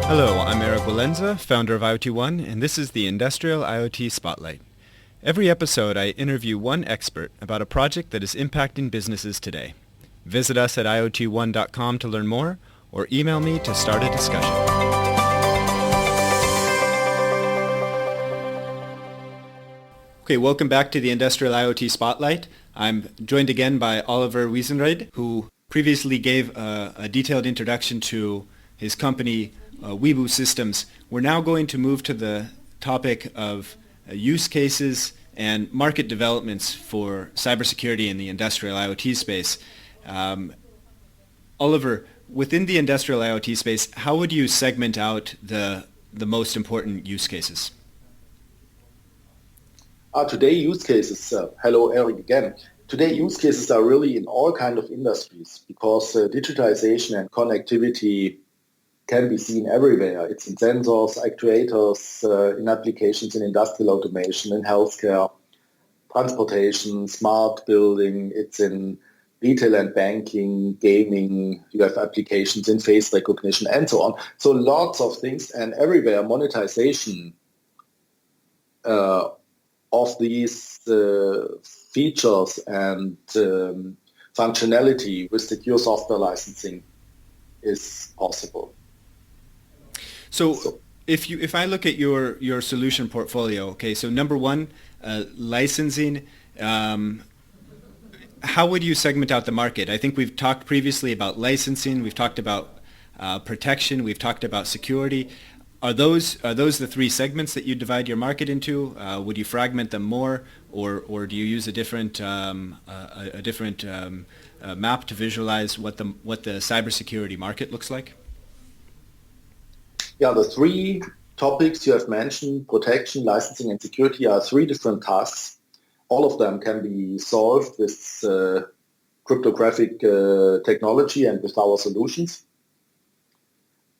Hello, I'm Eric Walenza, founder of IoT One, and this is the Industrial IoT Spotlight. Every episode, I interview one expert about a project that is impacting businesses today. Visit us at iot1.com to learn more, or email me to start a discussion. Okay, welcome back to the Industrial IoT Spotlight. I'm joined again by Oliver Winzenried, who previously gave a detailed introduction to his company, WIBU Systems. We're now going to move to the topic of use cases and market developments for cybersecurity in the industrial IoT space. Oliver, within the industrial IoT space, how would you segment out the most important use cases? Today use cases, hello Eric again. Today use cases are really in all kinds of industries because digitization and connectivity can be seen everywhere. It's in sensors, actuators, in applications in industrial automation, in healthcare, transportation, smart building. It's in retail and banking, gaming. You have applications in face recognition and so on. So lots of things, and everywhere monetization of these features and functionality with secure software licensing is possible. So if I look at your solution portfolio, okay, so number one, licensing, how would you segment out the market? I think we've talked previously about licensing, we've talked about protection, we've talked about security. Are those the three segments that you divide your market into? Would you fragment them more, or do you use a different map to visualize what the cybersecurity market looks like? Yeah, the three topics you have mentioned, protection, licensing, and security, are three different tasks. All of them can be solved with cryptographic technology and with our solutions.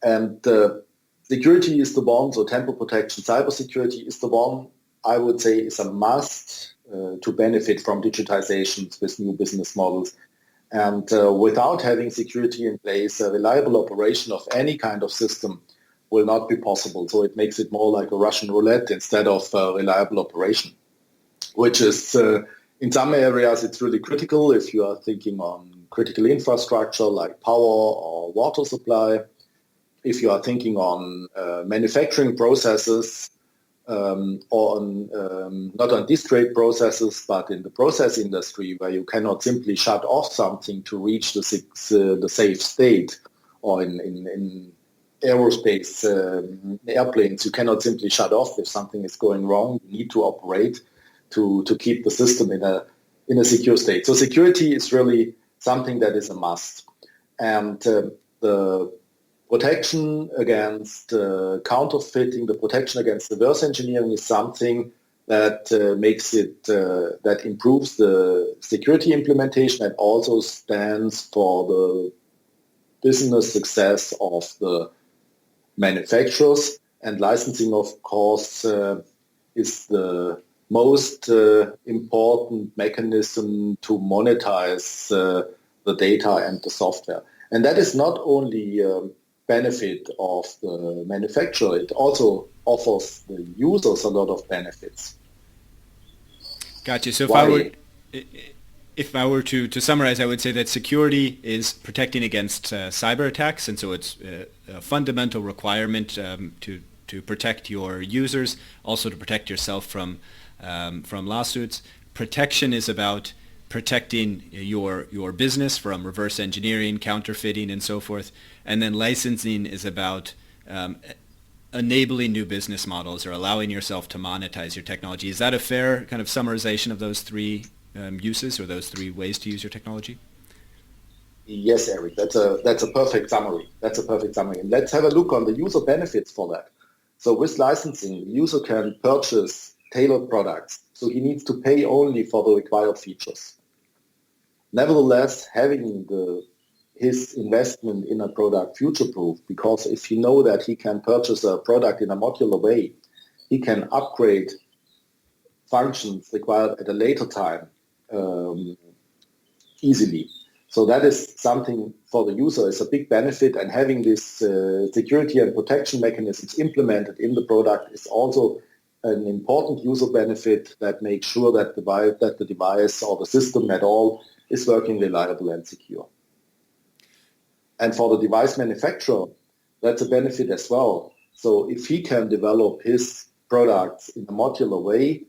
And security is the one, so temporal protection, cybersecurity is the one I would say is a must to benefit from digitizations with new business models. And without having security in place, a reliable operation of any kind of system will not be possible. So it makes it more like a Russian roulette instead of a reliable operation, which is in some areas it's really critical if you are thinking on critical infrastructure like power or water supply. If you are thinking on manufacturing processes or on, not on discrete processes, but in the process industry where you cannot simply shut off something to reach the safe state, or in aerospace airplanes, you cannot simply shut off if something is going wrong. You need to operate to keep the system in a secure state. So security is really something that is a must. And the protection against counterfeiting, the protection against reverse engineering is something that makes it, that improves the security implementation and also stands for the business success of the manufacturers. And licensing, of course, is the most important mechanism to monetize the data and the software. And that is not only benefit of the manufacturer, it also offers the users a lot of benefits. Gotcha. So if I were to summarize, I would say that security is protecting against cyber attacks, and so it's a fundamental requirement to protect your users, also to protect yourself from lawsuits. Protection is about protecting your business from reverse engineering, counterfeiting, and so forth. And then licensing is about enabling new business models or allowing yourself to monetize your technology. Is that a fair kind of summarization of those three uses or those three ways to use your technology? Yes, Eric, that's a perfect summary. That's a perfect summary. And let's have a look on the user benefits for that. So with licensing, the user can purchase tailored products. So he needs to pay only for the required features. Nevertheless, having his investment in a product future-proof, because if he knows that he can purchase a product in a modular way, he can upgrade functions required at a later time easily. So that is something for the user is a big benefit, and having this security and protection mechanisms implemented in the product is also an important user benefit that makes sure that the device or the system at all is working reliable and secure. And for the device manufacturer, that's a benefit as well. So if he can develop his products in a modular way,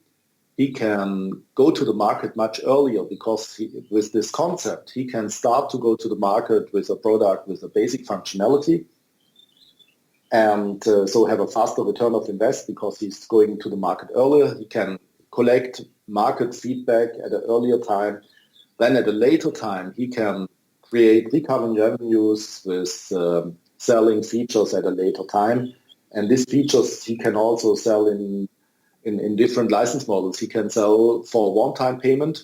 he can go to the market much earlier, because with this concept, he can start to go to the market with a product with a basic functionality, and so have a faster return of invest because he's going to the market earlier. He can collect market feedback at an earlier time. Then at a later time, he can create recurring revenues with selling features at a later time. And these features he can also sell in different license models. He can sell for one-time payment,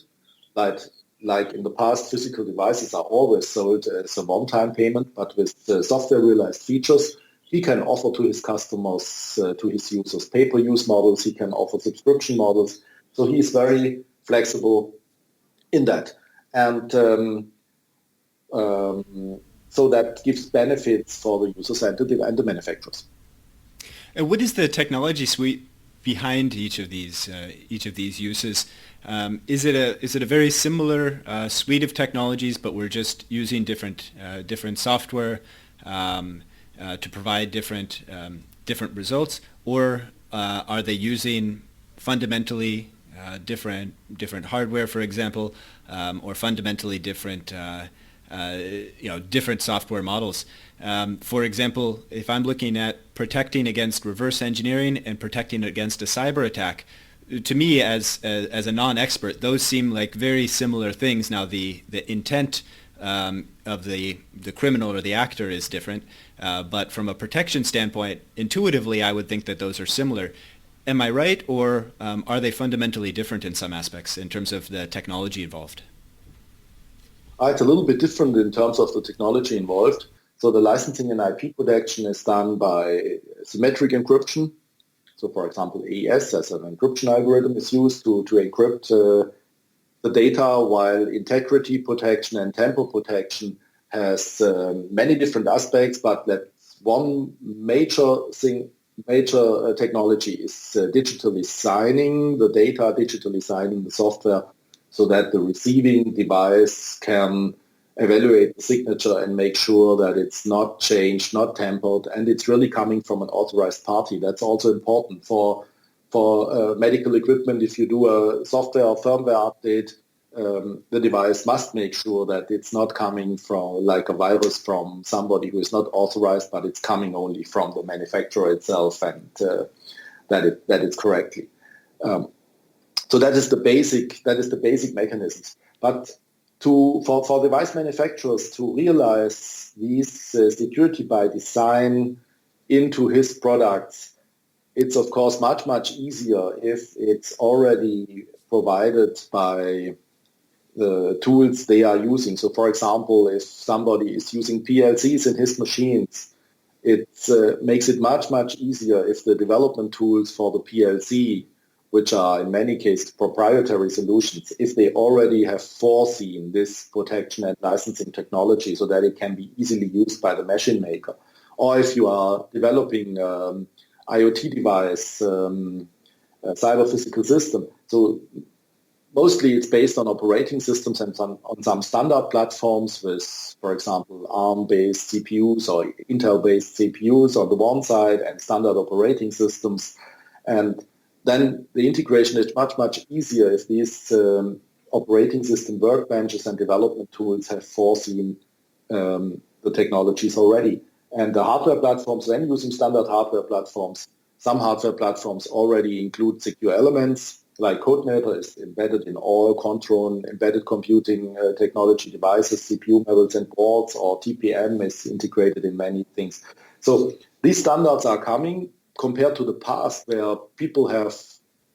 like in the past, physical devices are always sold as a one-time payment, but with software realized features, he can offer to his customers, to his users, pay-per-use models. He can offer subscription models. So he's very flexible in that. And so that gives benefits for the users and the manufacturers. And what is the technology suite behind each of these uses? Is it a very similar suite of technologies, but we're just using different software to provide different results, or are they using fundamentally different hardware, for example, or fundamentally different different software models? For example, if I'm looking at protecting against reverse engineering and protecting against a cyber attack, to me as a non-expert, those seem like very similar things. Now the intent of the criminal or the actor is different, but from a protection standpoint, intuitively I would think that those are similar. Am I right, or are they fundamentally different in some aspects in terms of the technology involved? It's a little bit different in terms of the technology involved. So the licensing and IP protection is done by symmetric encryption. So for example, AES as an encryption algorithm is used to encrypt the data, while integrity protection and temporal protection has many different aspects, but that one major technology is digitally signing the data, digitally signing the software, so that the receiving device can evaluate the signature and make sure that it's not changed, not tampered, and it's really coming from an authorized party. That's also important for medical equipment. If you do a software or firmware update, the device must make sure that it's not coming from like a virus from somebody who is not authorized, but it's coming only from the manufacturer itself, and that it's correctly. So that is the basic mechanisms. But for device manufacturers to realize these security by design into his products, it's of course much easier if it's already provided by the tools they are using. So for example, if somebody is using PLCs in his machines, it makes it much easier if the development tools for the PLC, which are in many cases proprietary solutions, if they already have foreseen this protection and licensing technology so that it can be easily used by the machine maker. Or if you are developing IoT device, cyber physical system. So mostly it's based on operating systems and on some standard platforms with, for example, ARM-based CPUs or Intel-based CPUs on the one side and standard operating systems. And then the integration is much easier if these operating system workbenches and development tools have foreseen the technologies already. And the hardware platforms, when using standard hardware platforms, some hardware platforms already include secure elements, like CodeMator is embedded in all Contron embedded computing technology devices, CPU models and boards, or TPM is integrated in many things. So these standards are coming compared to the past, where people have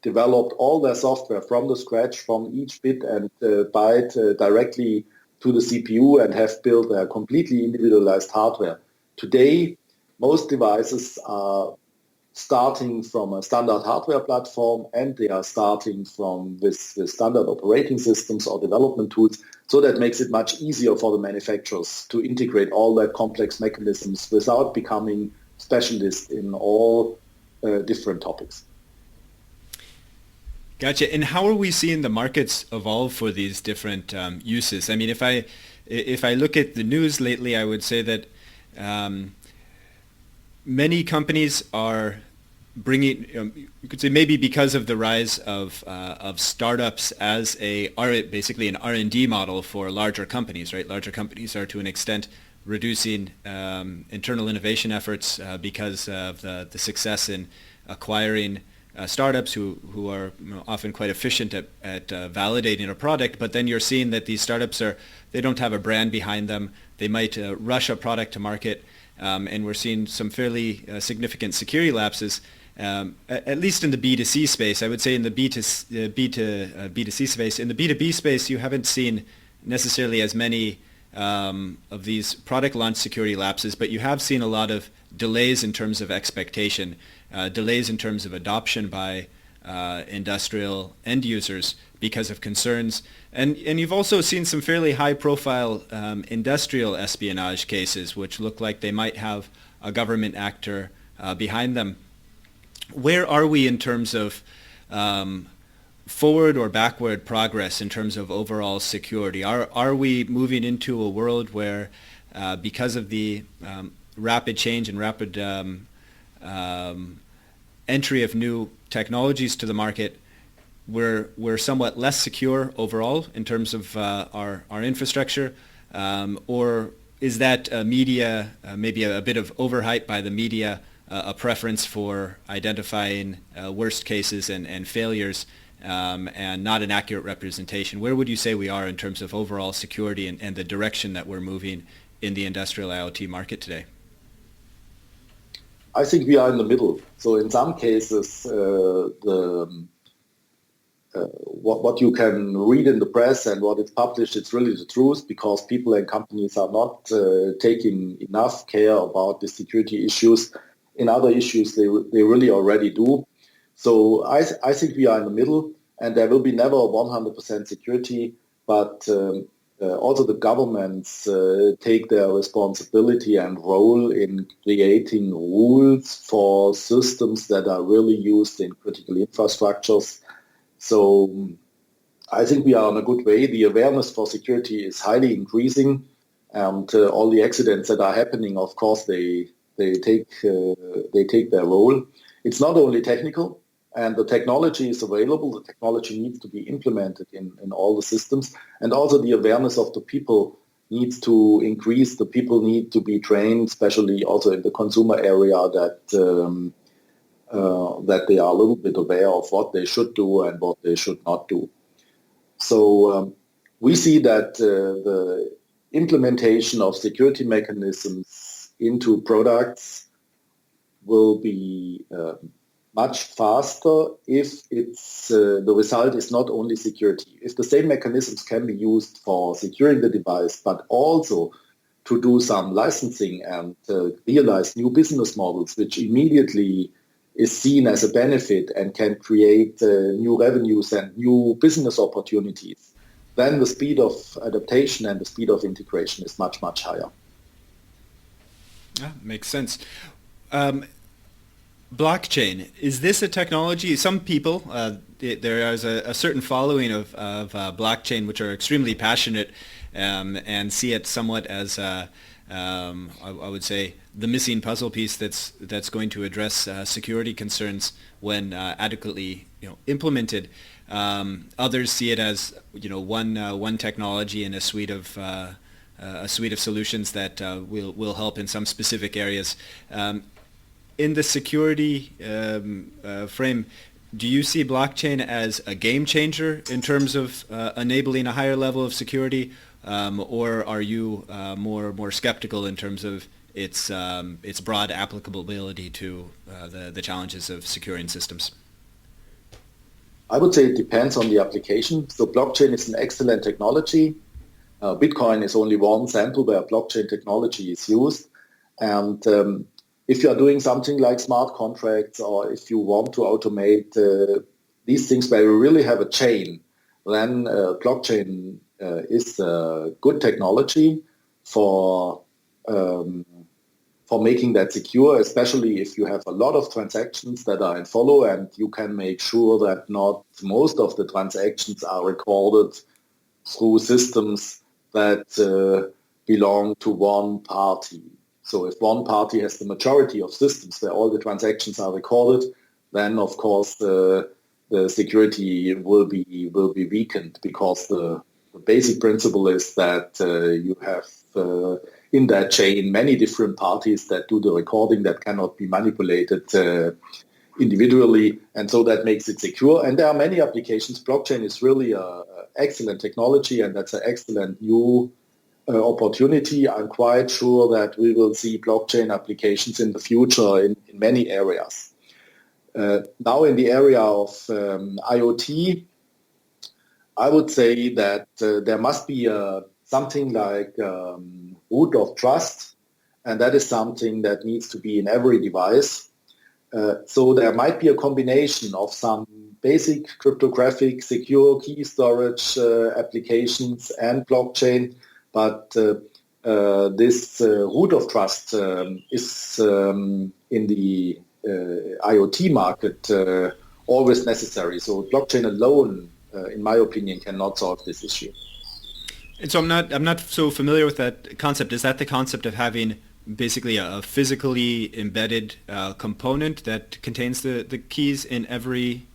developed all their software from the scratch, from each bit and byte directly to the CPU, and have built a completely individualized hardware. Today, most devices are starting from a standard hardware platform, and they are starting from with standard operating systems or development tools. So that makes it much easier for the manufacturers to integrate all that complex mechanisms without becoming specialists in all different topics. Gotcha. And how are we seeing the markets evolve for these different uses? I mean, if I look at the news lately, I would say that many companies are bringing, you could say maybe because of the rise of startups as basically an R&D model for larger companies, right? Larger companies are to an extent reducing internal innovation efforts because of the success in acquiring startups who are often quite efficient at validating a product, but then you're seeing that these startups they don't have a brand behind them. They might rush a product to market, and we're seeing some fairly significant security lapses. At least in the B2C space. I would say in the B2C space. In the B2B space, you haven't seen necessarily as many of these product launch security lapses, but you have seen a lot of delays in terms of expectation, delays in terms of adoption by industrial end users because of concerns. And you've also seen some fairly high-profile industrial espionage cases, which look like they might have a government actor behind them. Where are we in terms of forward or backward progress in terms of overall security? Are we moving into a world where, because of the rapid change and rapid entry of new technologies to the market, we're somewhat less secure overall in terms of our infrastructure, or is that media maybe a bit of overhype by the media? A preference for identifying worst cases and failures, and not an accurate representation. Where would you say we are in terms of overall security and the direction that we're moving in the industrial IoT market today? I think we are in the middle. So in some cases, what you can read in the press and what is published, it's really the truth, because people and companies are not taking enough care about the security issues. In other issues, they really already do. So I think we are in the middle, and there will be never 100% security, but also the governments take their responsibility and role in creating rules for systems that are really used in critical infrastructures. So I think we are on a good way. The awareness for security is highly increasing, and all the accidents that are happening, of course, they take their role. It's not only technical, and the technology is available. The technology needs to be implemented in all the systems, and also the awareness of the people needs to increase. The people need to be trained, especially also in the consumer area, that they are a little bit aware of what they should do and what they should not do. So we see that the implementation of security mechanisms into products will be much faster if the result is not only security. If the same mechanisms can be used for securing the device, but also to do some licensing and realize new business models, which immediately is seen as a benefit and can create new revenues and new business opportunities, then the speed of adaptation and the speed of integration is much, much higher. Yeah, makes sense. Blockchain, is this a technology? Some people, there is a certain following of blockchain which are extremely passionate and see it somewhat as, I would say, the missing puzzle piece that's going to address security concerns when adequately implemented. Others see it as one technology and a suite of solutions that will help in some specific areas. In the security frame, do you see blockchain as a game changer in terms of enabling a higher level of security, or are you more skeptical in terms of its broad applicability to the challenges of securing systems? I would say it depends on the application. So blockchain is an excellent technology. Bitcoin is only one sample where blockchain technology is used. And if you are doing something like smart contracts, or if you want to automate these things where you really have a chain, then blockchain is good technology for making that secure, especially if you have a lot of transactions that are in follow, and you can make sure that not most of the transactions are recorded through systems that belong to one party. So if one party has the majority of systems where all the transactions are recorded, then of course the security will be weakened, because the basic principle is that you have in that chain many different parties that do the recording that cannot be manipulated individually, and so that makes it secure. And there are many applications. Blockchain is really an excellent technology, and that's an excellent new opportunity. I'm quite sure that we will see blockchain applications in the future in many areas. Now in the area of IoT, I would say that there must be something like root of trust, and that is something that needs to be in every device. So there might be a combination of some basic cryptographic secure key storage applications and blockchain, but this root of trust is in the IoT market always necessary. So blockchain alone, in my opinion, cannot solve this issue. And so I'm not so familiar with that concept. Is that the concept of having basically a physically embedded component that contains the keys in every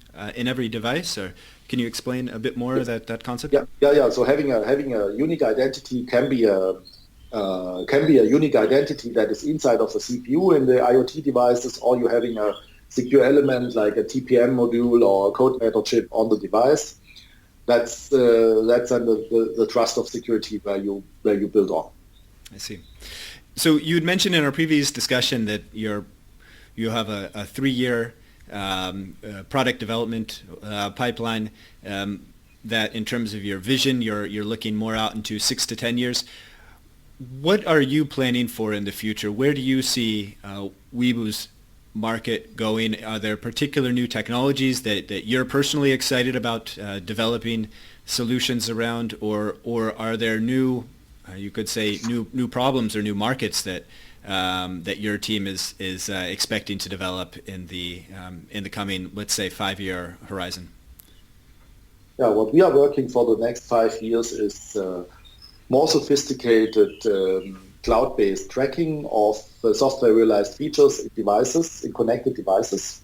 device? Or can you explain a bit more that concept? Yeah. So having a unique identity can be a unique identity that is inside of a CPU in the IoT devices, or you having a secure element like a TPM module or a code matter chip on the device. That's under the trust of security where you build on. I see. So you had mentioned in our previous discussion that you have a 3-year product development pipeline, that in terms of your vision, you're looking more out into 6 to 10 years. What are you planning for in the future? Where do you see WIBU's market going? Are there particular new technologies that you're personally excited about developing solutions around, or are there new, you could say, new problems or new markets that your team is expecting to develop in the coming, let's say, 5-year horizon? Yeah, what we are working for the next 5 years is more sophisticated cloud-based tracking of software realized features in devices, in connected devices.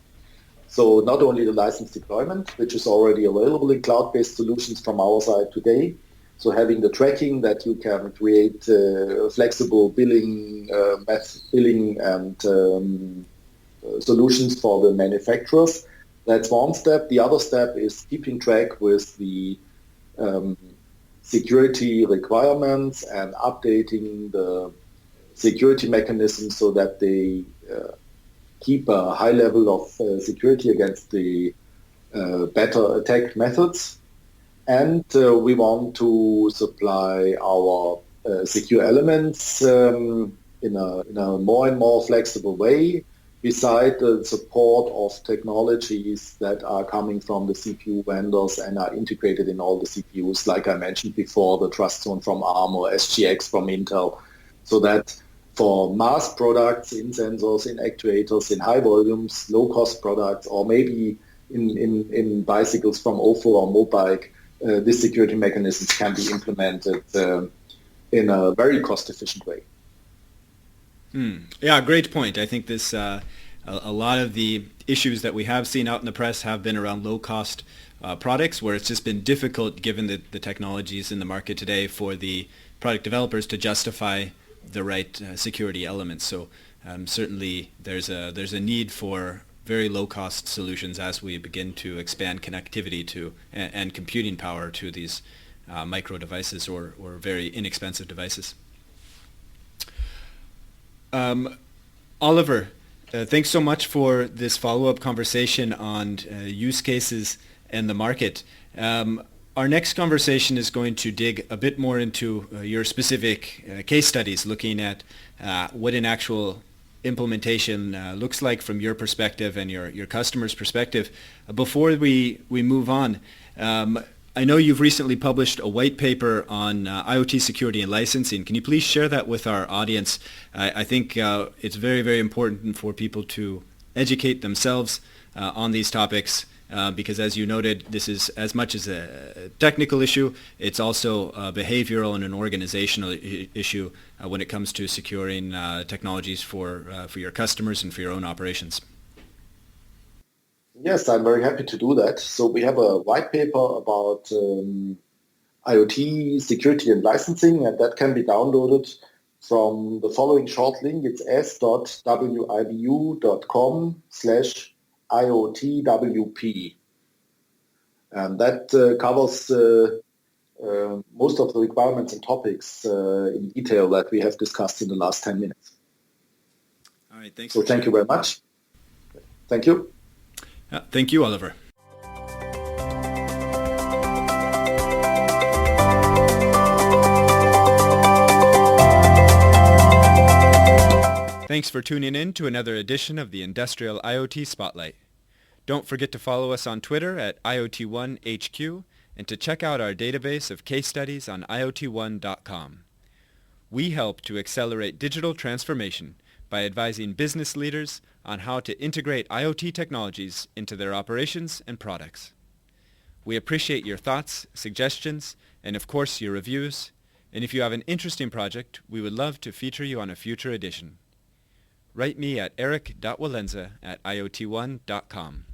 So not only the license deployment, which is already available in cloud-based solutions from our side today. So having the tracking that you can create flexible billing and solutions for the manufacturers. That's one step. The other step is keeping track with the security requirements and updating the security mechanisms so that they keep a high level of security against the better attack methods. And we want to supply our secure elements in a more and more flexible way, beside the support of technologies that are coming from the CPU vendors and are integrated in all the CPUs, like I mentioned before, the Trust Zone from ARM or SGX from Intel, so that for mass products in sensors, in actuators, in high volumes, low-cost products, or maybe in bicycles from OFO or Mobike, these security mechanisms can be implemented in a very cost-efficient way. Yeah, great point. I think this a lot of the issues that we have seen out in the press have been around low-cost products, where it's just been difficult, given the technologies in the market today, for the product developers to justify the right security elements. So certainly there's a need for very low-cost solutions as we begin to expand connectivity to and computing power to these micro devices or very inexpensive devices. Oliver, thanks so much for this follow-up conversation on use cases and the market. Our next conversation is going to dig a bit more into your specific case studies, looking at what an actual implementation looks like from your perspective and your customer's perspective. Before we move on, I know you've recently published a white paper on IoT security and licensing. Can you please share that with our audience? I think it's very, very important for people to educate themselves on these topics because, as you noted, this is as much as a technical issue, it's also a behavioral and an organizational issue when it comes to securing technologies for your customers and for your own operations. Yes, I'm very happy to do that. So we have a white paper about IoT security and licensing, and that can be downloaded from the following short link. It's s.wibu.com/IoTWP. And that covers most of the requirements and topics in detail that we have discussed in the last 10 minutes. All right, thanks. So thank you very much. Thank you. Thank you, Oliver. Thanks for tuning in to another edition of the Industrial IoT Spotlight. Don't forget to follow us on Twitter at IoT1HQ and to check out our database of case studies on IoT1.com. We help to accelerate digital transformation by advising business leaders on how to integrate IoT technologies into their operations and products. We appreciate your thoughts, suggestions, and of course your reviews. And if you have an interesting project, we would love to feature you on a future edition. Write me at eric.walenza@iot1.com.